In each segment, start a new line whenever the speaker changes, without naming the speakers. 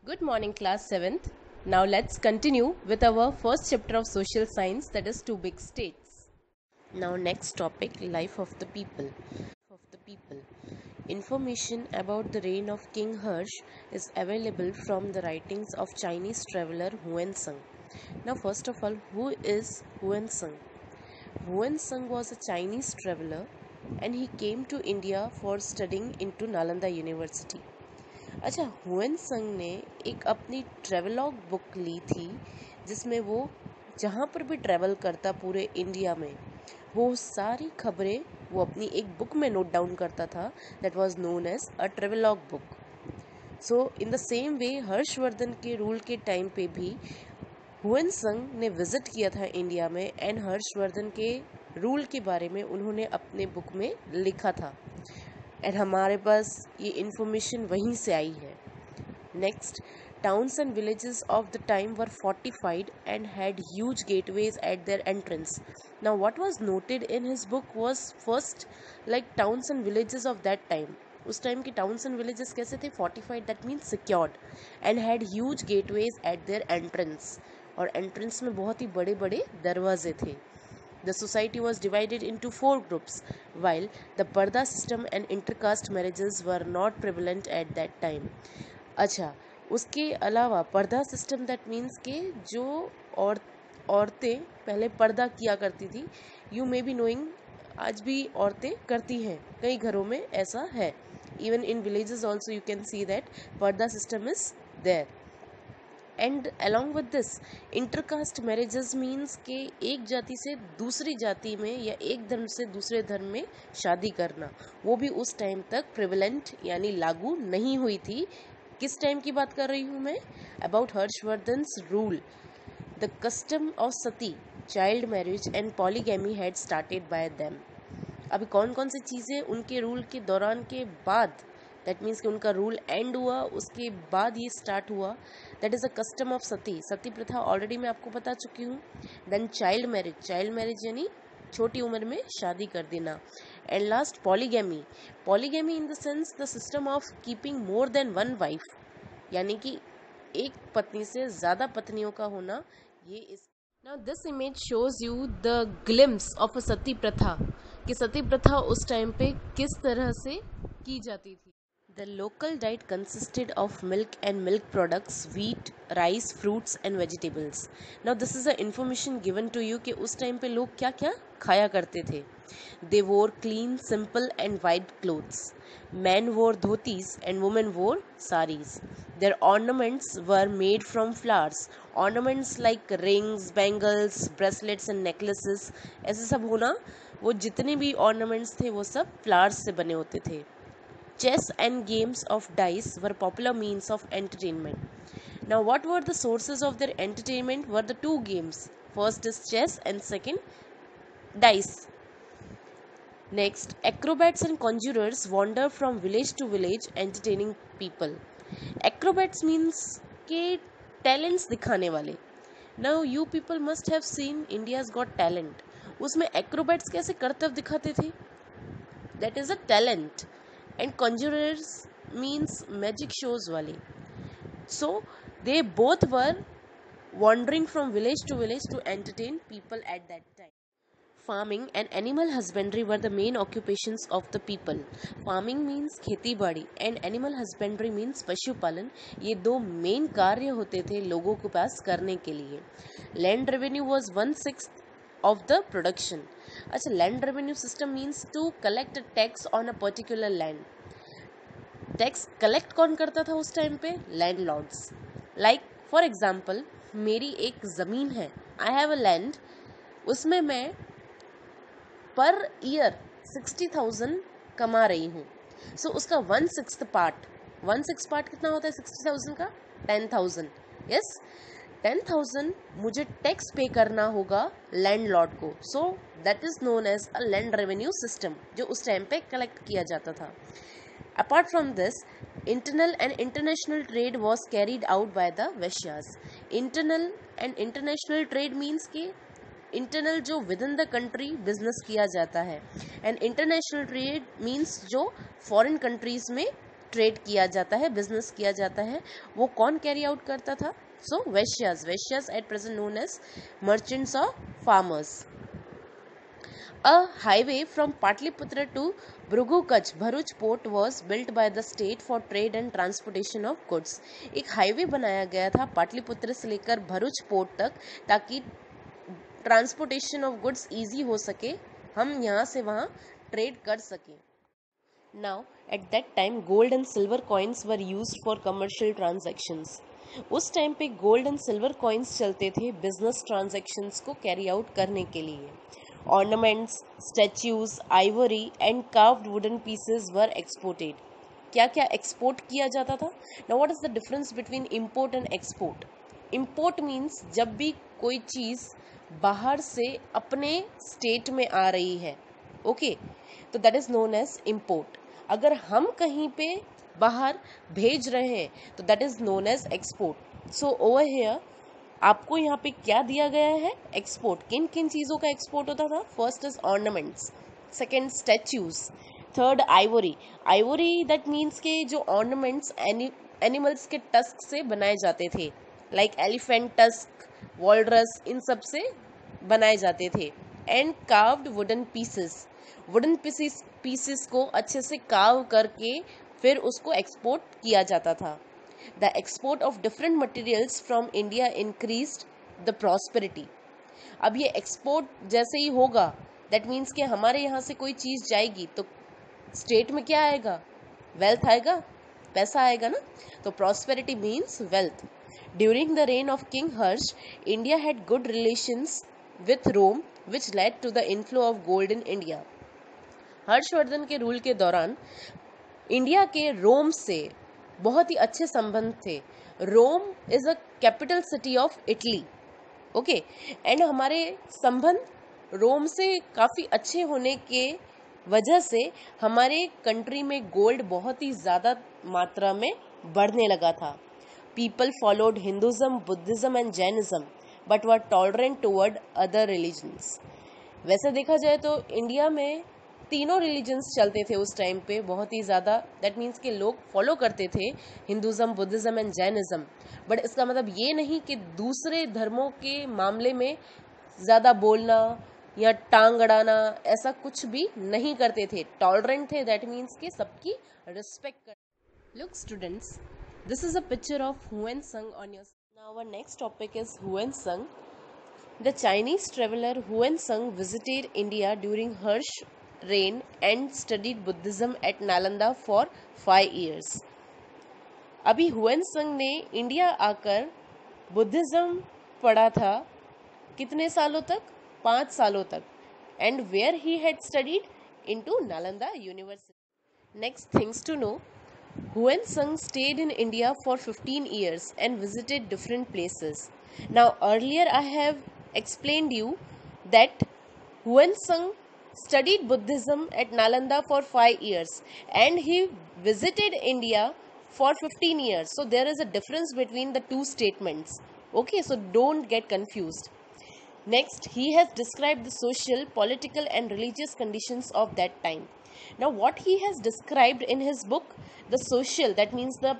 Good morning, class 7th. Now let's continue with our first chapter of social science, that is two big states. Now next topic, life of the people. Information about the reign of King Harsh is available from the writings of Chinese traveler Huan-Sung. Now first of all, who is Huan-Sung? Huan-Sung was a Chinese traveler and he came to India for studying into Nalanda University. अच्छा, when संग ने एक अपनी travelogue book ली थी जिसमें वो जहाँ पर भी ट्रैवल करता पूरे इंडिया में वो सारी खबरें वो अपनी एक बुक में नोट डाउन करता था. That was known as a travelogue book. So in the same way Harshavardhana के रूल के टाइम पे भी हुएन संग ने विजिट किया था इंडिया में एंड हर्षवर्धन के रूल के बारे में उन्होंने अपने बुक में लिखा था एंड हमारे पास ये इन्फॉर्मेशन वहीं से आई है. Next, towns and villages of the time were fortified and had huge gateways at their entrance. Now what was noted in his book was first, like towns and villages of that time. उस time के towns and villages कैसे थे? Fortified, that means secured, and had huge gateways at their entrance. और entrance में बहुत ही बड़े बड़े दरवाजे थे. The society was divided into 4 groups, while the parda system and intercaste marriages were not prevalent at that time. अच्छा, उसके अलावा पर्दा सिस्टम दैट मीन्स के जो औरतें पहले पर्दा किया करती थी. यू मे बी नोइंग आज भी औरतें करती हैं, कई घरों में ऐसा है. Even in villages also you can see that purdah system is there. And along with this intercaste marriages means के एक जाति से दूसरी जाति में या एक धर्म से दूसरे धर्म में शादी करना, वो भी उस टाइम तक प्रिवलेंट यानी लागू नहीं हुई थी. किस टाइम की बात कर रही हूँ मैं? About Harshavardhan's rule. The custom of sati, child marriage and polygamy had started by them. अभी कौन कौन सी चीज़ें उनके रूल के दौरान के बाद, दैट मीन्स कि उनका रूल एंड हुआ उसके बाद ये स्टार्ट हुआ. That is a custom of sati. Sati प्रथा ऑलरेडी मैं आपको बता चुकी हूँ. देन चाइल्ड मैरिज यानी छोटी उम्र में शादी कर देना. And last polygamy in the sense the system of keeping more than one wife, यानी कि एक पत्नी से ज़्यादा पत्नियों का होना. ये इस now this image shows you the glimpse of a sati प्रथा, कि सती प्रथा उस टाइम पे किस तरह से की जाती थी. The local diet consisted of milk and milk products, wheat, rice, fruits and vegetables. Now this is the information given to you कि उस टाइम पे लोग क्या क्या खाया करते थे. They wore clean, simple and white clothes. Men wore dhotis and women wore saris. Their ornaments were made from flowers. Ornaments like rings, bangles, bracelets and necklaces, ऐसे सब होना, वो जितने भी ornaments थे वो सब flowers से बने होते थे. Chess and games of dice were popular means of entertainment. Now what were the sources of their entertainment? Were the two games. First is chess and second dice. Next, acrobats and conjurers wander from village to village entertaining people. Acrobats means के talents दिखाने वाले. Now you people must have seen India's Got Talent. उसमें acrobats कैसे करतब दिखाते थे? That is a talent. And conjurers means magic shows wale. So they both were wandering from village to village to entertain people at that time. Farming and animal husbandry were the main occupations of the people. Farming means खेती बाड़ी and animal husbandry means पशुपालन. ये दो main कार्य होते थे लोगों के पास करने के लिए. Land revenue was 1/6 of the production. अच्छा, land revenue system means to collect a tax on a particular land. Tax collect कौन करता था उस टाइम पे? लैंडलॉर्ड्स. लाइक फॉर एग्जांपल, मेरी एक ज़मीन है, आई हैव अ लैंड, उसमें मैं पर ईयर 60,000 कमा रही हूँ. सो उसका 1/6 पार्ट कितना होता है 60,000 का? 10,000. यस, 10,000 मुझे टैक्स पे करना होगा लैंडलॉर्ड को. So that is known as a land revenue system, जो उस टाइम पे कलेक्ट किया जाता था. Apart from this, internal and international trade was carried out by the Vaishyas. Internal and international trade means कि internal जो within the country business किया जाता है, and international trade means जो foreign countries में ट्रेड किया जाता है, बिजनेस किया जाता है, वो कौन कैरी आउट करता था? So Vaishyas at present known as merchants और farmers. A highway from Patliputra to Bhrugu Kutch Bharuch port was built by the state for trade and transportation of goods. एक हाईवे बनाया गया था पाटलिपुत्र से लेकर भरूच पोर्ट तक, ताकि ट्रांसपोर्टेशन ऑफ गुड्स इजी हो सके, हम यहाँ से वहाँ ट्रेड कर सकें. Now at that time gold and silver coins were used for commercial transactions. उस टाइम पे गोल्ड एंड सिल्वर कॉइन्स चलते थे बिजनेस ट्रांजैक्शंस को कैरी आउट करने के लिए. Ornaments, statues, ivory and carved wooden pieces were exported. क्या क्या एक्सपोर्ट किया जाता था? Now what is the difference between import and export? Import means जब भी कोई चीज़ बाहर से अपने स्टेट में आ रही है, ओके, तो that is known as import. अगर हम कहीं पे बाहर भेज रहे हैं तो that is known as export. So over here आपको यहाँ पे क्या दिया गया है? एक्सपोर्ट. किन किन चीज़ों का एक्सपोर्ट होता था? First is ornaments, second statues, third Ivory. Ivory that means के जो ऑर्नामेंट्स एनिमल्स के टस्क से बनाए जाते थे, लाइक एलिफेंट टस्क, वॉलरस, इन सब से बनाए जाते थे. And carved wooden pieces, wooden pieces को अच्छे से कार्व करके फिर उसको एक्सपोर्ट किया जाता था. The export of different materials from India increased the prosperity. अब ये एक्सपोर्ट जैसे ही होगा, दैट मीन्स कि हमारे यहाँ से कोई चीज़ जाएगी तो स्टेट में क्या आएगा? वेल्थ आएगा, पैसा आएगा ना. तो prosperity means wealth. During the reign of king Harsha, India had good relations with Rome which led to the inflow of gold in India. Harshavardhana के रूल के दौरान इंडिया के रोम से बहुत ही अच्छे संबंध थे. Rome is a capital city of Italy, okay, and हमारे संबंध रोम से काफ़ी अच्छे होने के वजह से हमारे कंट्री में गोल्ड बहुत ही ज़्यादा मात्रा में बढ़ने लगा था. People followed Hinduism, Buddhism and Jainism but were tolerant toward other religions. वैसे देखा जाए तो इंडिया में तीनों रिलीजन्स चलते थे उस टाइम पे बहुत ही ज़्यादा. दैट मीन्स कि लोग फॉलो करते थे Hinduism, Buddhism and Jainism. But इसका मतलब ये नहीं कि दूसरे धर्मों के मामले में ज़्यादा बोलना या टांग अड़ाना ऐसा कुछ भी नहीं करते थे. टॉलरेंट थे, दैट मीन्स कि सबकी रिस्पेक्ट कर. Look students, this is a picture of Hiuen Tsang on your. Now our next topic is Hiuen Tsang. The Chinese traveler Huansung visited India during Harsh reign and studied Buddhism at Nalanda for 5 years. अभी हुएनसंग ने India आकर Buddhism पढ़ा था कितने सालों तक? 5 सालों तक. And where he had studied? Into Nalanda university. Next things to know. Huansung stayed in India for 15 years and visited different places. Now earlier I have explained you that Huansung studied Buddhism at Nalanda for 5 years and he visited India for 15 years. So there is a difference between the two statements. Okay, so don't get confused. Next, he has described the social, political and religious conditions of that time. Now what he has described in his book, the social, that means the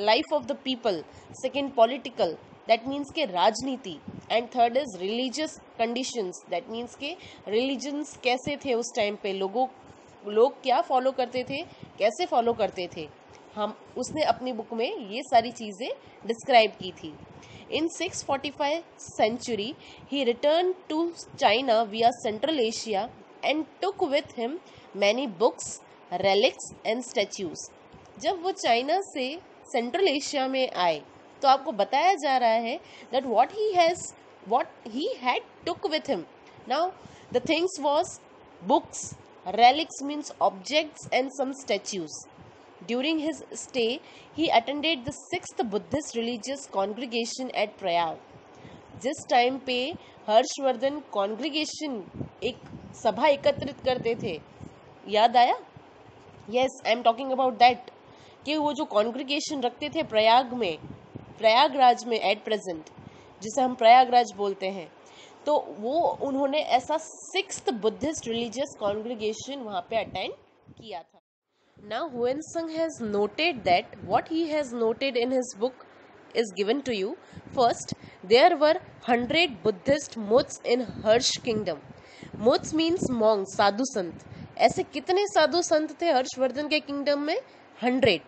life of the people, second political, that means के राजनीति, and third is religious conditions, that means के religions कैसे थे उस time पे, लोग क्या follow करते थे, कैसे फॉलो करते थे, हम उसने अपनी बुक में ये सारी चीज़ें डिस्क्राइब की थी. In 645 century, he returned to China via Central Asia and took with him many books, relics and statues. जब वो चाइना से सेंट्रल एशिया में आए तो आपको बताया जा रहा है that what he had took with him. Now the things was books, relics means objects and some statues. During his stay, he attended the 6th Buddhist religious congregation at Prayag. जिस time पे Harshvardhan congregation एक सभा एकत्रित करते थे, याद आया? Yes, I am talking about that, कि वो जो कॉन्ग्रीगेशन रखते थे प्रयागराज में एट प्रेजेंट, जिसे हम प्रयागराज बोलते हैं, तो वो उन्होंने ऐसा 6th बुद्धिस्ट रिलीजियस कॉन्ग्रीगेशन वहाँ पे अटेंड किया था. Now Huensung has noted that what he has noted in his book is given to you. First, there were 100 Buddhist monks in Harsh kingdom. Monks means monks, साधु संत. ऐसे कितने साधु संत थे हर्षवर्धन के kingdom में? 100.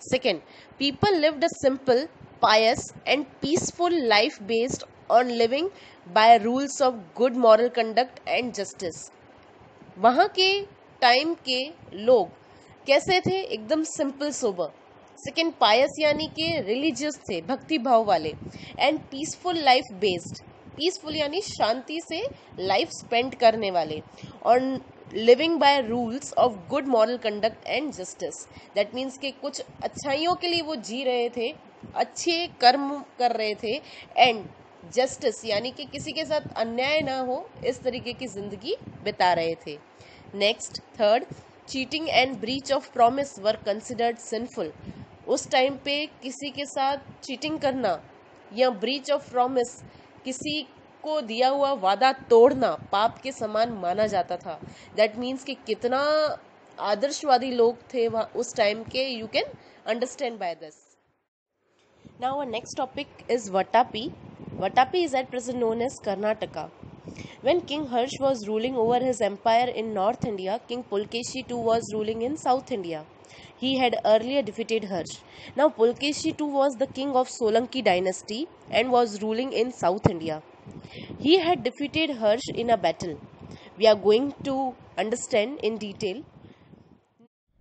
Second, people lived a simple, pious and peaceful life based on living by rules of good moral conduct and justice. वहाँ के time के लोग कैसे थे? एकदम सिंपल सोबर. सेकेंड, पायस यानी कि रिलीजियस थे, भक्ति भाव वाले. And peaceful life based, peaceful यानी शांति से लाइफ स्पेंड करने वाले. और living by rules of good moral conduct and justice. That means कि कुछ अच्छाइयों के लिए वो जी रहे थे, अच्छे कर्म कर रहे थे. एंड जस्टिस यानी कि किसी के साथ अन्याय ना हो, इस तरीके की जिंदगी बिता रहे थे. Next, third, cheating and breach of promise were considered sinful. उस टाइम पे किसी के साथ चीटिंग करना या ब्रीच ऑफ प्रॉमिस, किसी को दिया हुआ वादा तोड़ना पाप के समान माना जाता था. दैट मीन्स कि कितना आदर्शवादी लोग थे वहाँ उस टाइम के. You can understand by this. Now our next topic is Vatapi. Vatapi is at present known as Karnataka. When King Harsh was ruling over his empire in North India, King Pulkeshi II was ruling in South India. He had earlier defeated Harsh. Now Pulkeshi II was the king of Solanki dynasty and was ruling in South India. He had defeated Harsh in a battle. We are going to understand in detail.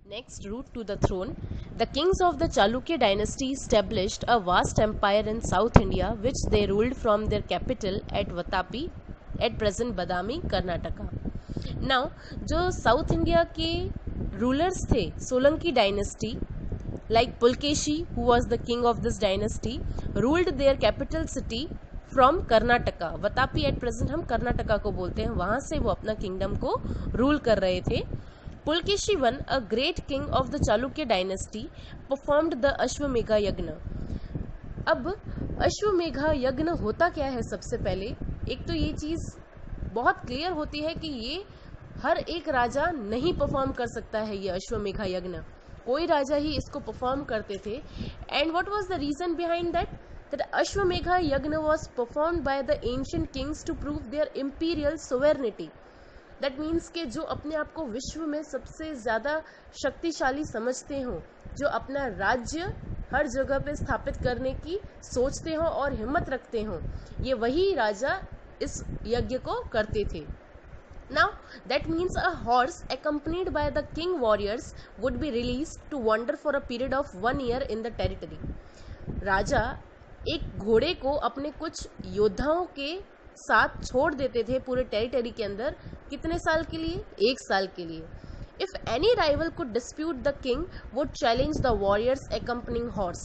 Next, route to the throne. The kings of the Chalukya dynasty established a vast empire in South India, which they ruled from their capital at Vatapi, at present Badami, Karnataka. Now, जो South India के rulers थे, Solanki dynasty, like Pulkeshi, who was the king of this dynasty, ruled their capital city from Karnataka. Vatapi at present हम कर्नाटका को बोलते हैं. वहाँ से वो अपना kingdom को rule कर रहे थे. Pulkeshi I, a great king of the Chalukya dynasty, performed the Ashwamegha Yagna. अब अश्वमेघा यज्ञ होता क्या है? सबसे पहले एक तो ये चीज बहुत क्लियर होती है कि ये हर एक राजा नहीं परफॉर्म कर सकता है. ये अश्वमेघा यज्ञ कोई राजा ही इसको परफॉर्म करते थे. And what was the reason behind that? That Ashvamedha yajna was performed by the ancient kings to prove their imperial sovereignty. That means के जो अपने आप को विश्व में सबसे ज़्यादा शक्तिशाली समझते हो, जो अपना राज्य हर जगह पे स्थापित करने की सोचते हो और हिम्मत रखते हो, ये वही राजा इस यज्ञ को करते थे. Now that means a horse accompanied by the king warriors would be released to wander for a period of 1 year in the territory. राजा एक घोड़े को अपने कुछ योद्धाओं के साथ छोड़ देते थे पूरे टेरिटरी के अंदर. कितने साल के लिए? 1 साल के लिए. If any rival could dispute the king would challenge the warriors accompanying horse.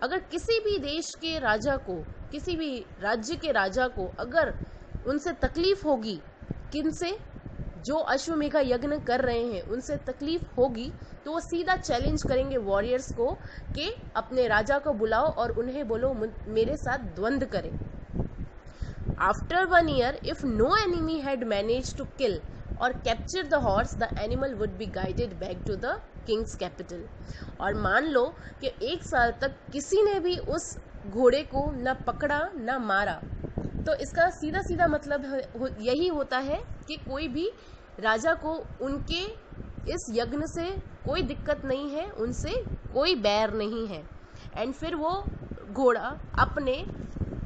अगर किसी भी देश के राजा को, किसी भी राज्य के राजा को अगर उनसे तकलीफ होगी, किनसे? जो अश्वमेघा यज्ञ कर रहे हैं उनसे तकलीफ होगी, तो वो सीधा चैलेंज करेंगे वॉरियर्स को कि अपने राजा को बुलाओ और उन्हें बोलो मेरे साथ द्वंद्व करें. After 1 year, if no enemy had managed to kill or capture the horse, the animal would be guided back to the king's capital. और मान लो कि 1 साल तक किसी ने भी उस घोड़े को न पकड़ा न मारा, तो इसका सीधा सीधा मतलब यही होता है कि कोई भी राजा को उनके इस यज्ञ से कोई दिक्कत नहीं है, उनसे कोई बैर नहीं है. एंड फिर वो घोड़ा अपने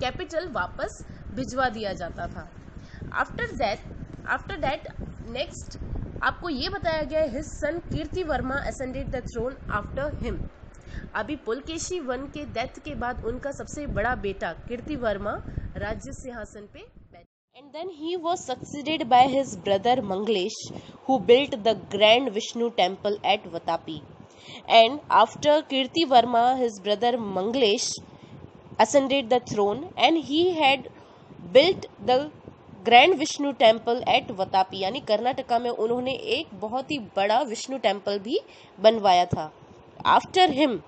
कैपिटल वापस भिजवा दिया जाता था. आफ्टर दैट नेक्स्ट आपको ये बताया गया है his son Kirti Varma ascended the throne after him. अभी पुलकेशी I के डेथ के बाद उनका सबसे बड़ा बेटा कीर्ति वर्मा राज्य सिंहासन पे बैठा. And then he was succeeded by his brother Mangalesha who built the grand Vishnu temple at Vatapi. And after Kirti Varma his brother Mangalesha ascended the throne and he had built the grand Vishnu temple at Vatapi. यानी कर्नाटका में उन्होंने एक बहुत ही बड़ा विष्णु टेम्पल भी बनवाया था. After him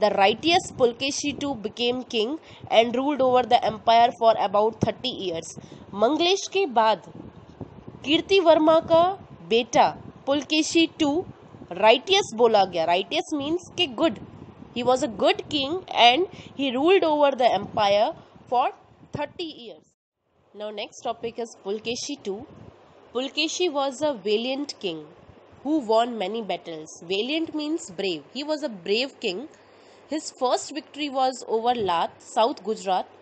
the righteous Pulakeshi II became king and ruled over the empire for about 30 years. Manglesh के बाद कीर्ति वर्मा का बेटा पुलकेशी II राइटियस बोला गया. राइटियस मीन्स के good. He was a good king and he ruled over the empire for 30 years. Now next topic is Pulkeshi II. Pulkeshi was a valiant king who won many battles. Valiant means brave. He was a brave king. His first victory was over Lat, South Gujarat,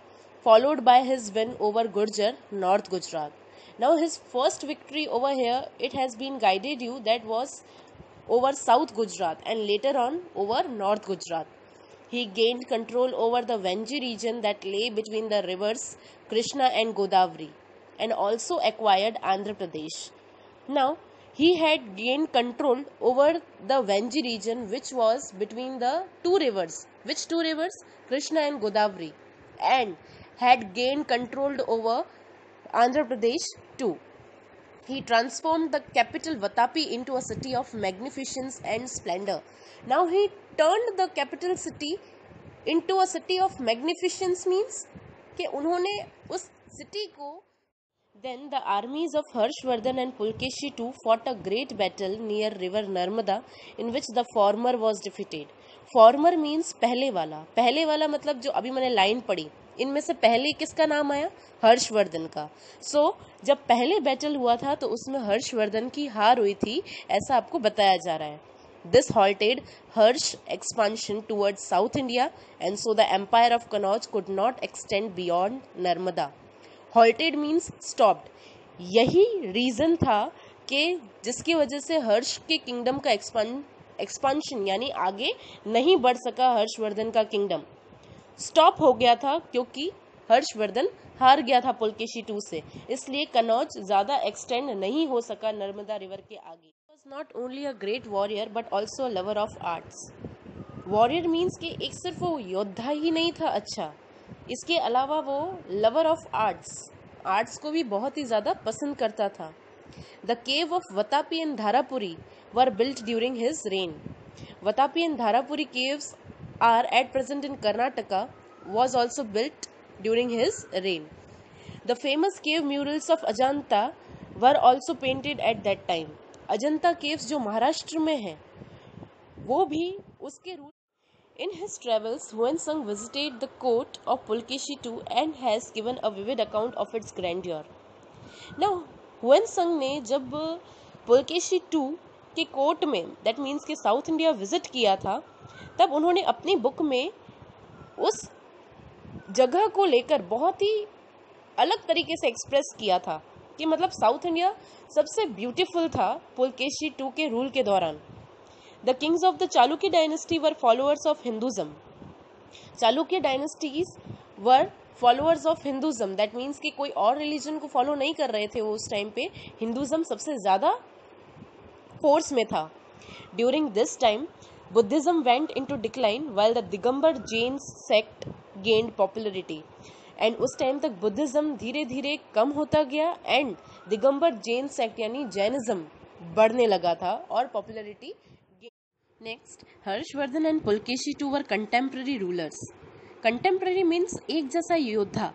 followed by his win over Gurjar, North Gujarat. Now his first victory over here, it has been guided you, that was over South Gujarat and later on over North Gujarat. He gained control over the Vanji region that lay between the rivers Krishna and Godavari and also acquired Andhra Pradesh. Now, he had gained control over the Vanji region which was between the two rivers. Which two rivers? Krishna and Godavari. And had gained control over Andhra Pradesh too. He transformed the capital Vatapi into a city of magnificence and splendor. Now he turned the capital city into a city of magnificence means कि उन्होंने उस city को. Then the armies of Harshvardhan and Pulkeshi II fought a great battle near river Narmada in which the former was defeated. Former means पहले वाला मतलब जो अभी मैंने लाइन पढ़ी, इनमें से पहले किसका नाम आया? हर्षवर्धन का. सो जब पहले बैटल हुआ था तो उसमें हर्षवर्धन की हार हुई थी, ऐसा आपको बताया जा रहा है. This halted Harsh expansion towards South India and so the empire of Kannauj could not extend beyond Narmada. Halted means stopped. यही रीजन था कि जिसकी वजह से हर्ष के किंगडम का एक्सपांशन यानी आगे नहीं बढ़ सका. हर्षवर्धन का किंगडम स्टॉप हो गया था क्योंकि हर्षवर्धन हार गया था पुलकेशी II से, इसलिए कन्नौज ज्यादा एक्सटेंड नहीं हो सका नर्मदा रिवर के आगे. He was not only a great warrior but also a lover of arts. Warrior means कि एक सिर्फ वो योद्धा ही नहीं था अच्छा, इसके अलावा वो लवर ऑफ आर्ट्स को भी बहुत ही ज़्यादा पसंद करता था. The cave of Vatapi and Dharapuri were built during his reign. Vatapi and Dharapuri caves are at present in Karnataka was also built during his reign. The famous cave murals of Ajanta were also painted at that time. Ajanta caves जो महाराष्ट्र में है वो भी उसके rule. In his travels, Huansung visited the court of Pulkeshi II and has given a vivid account of its grandeur. Now, Huansung ने जब Pulakeshi II के court में, that means कि साउथ इंडिया विजिट किया था, तब उन्होंने अपनी बुक में उस जगह को लेकर बहुत ही अलग तरीके से एक्सप्रेस किया था कि मतलब साउथ इंडिया सबसे ब्यूटीफुल था पुलकेशी II के रूल के दौरान. The kings of the Chalukya dynasty were followers of Hinduism. Chalukya dynasties were followers of Hinduism. That means कि कोई और रिलीजन को फॉलो नहीं कर रहे थे वो उस टाइम पे. हिंदुइज्म सबसे ज़्यादा फोर्स में था. During this time, Buddhism went into decline while the Digambar Jain sect gained popularity. And उस टाइम तक बुद्धिज्म धीरे धीरे कम होता गया एंड दिगंबर जैन सेक्ट यानी जैनिज्म बढ़ने लगा था और popularity. Next, Harshavardhana and Pulakeshi II were contemporary rulers. Contemporary means एक जैसा योद्धा,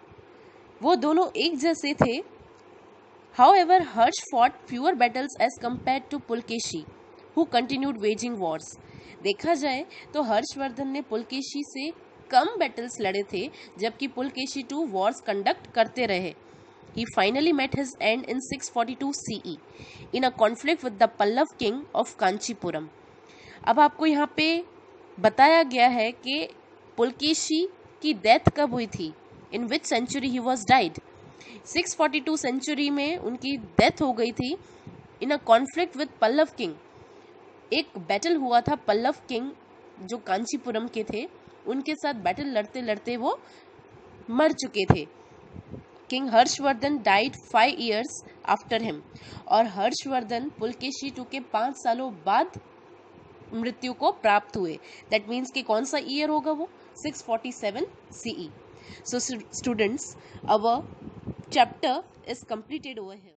वो दोनों एक जैसे थे. However Harsha fought fewer battles as compared to Pulakeshi who continued waging wars. देखा जाए तो हर्षवर्धन ने पुलकेशी से कम बैटल्स लड़े थे जबकि पुलकेशी II वॉर्स कंडक्ट करते रहे. He finally met his end in 642 CE in a conflict with the Pallav king of Kanchipuram. अब आपको यहाँ पे बताया गया है कि पुलकेशी की डेथ कब हुई थी, in which century he was died. 642 century में उनकी डेथ हो गई थी in a conflict with Pallava king. एक बैटल हुआ था पल्लव किंग जो कांचीपुरम के थे, उनके साथ बैटल लड़ते लड़ते वो मर चुके थे. King Harshvardhan died 5 years after him. और हर्षवर्धन पुलकेशी II के 5 सालों बाद मृत्यु को प्राप्त हुए. दैट मीन्स कि कौन सा ईयर होगा वो? 647 CE. So students, our chapter is completed over here.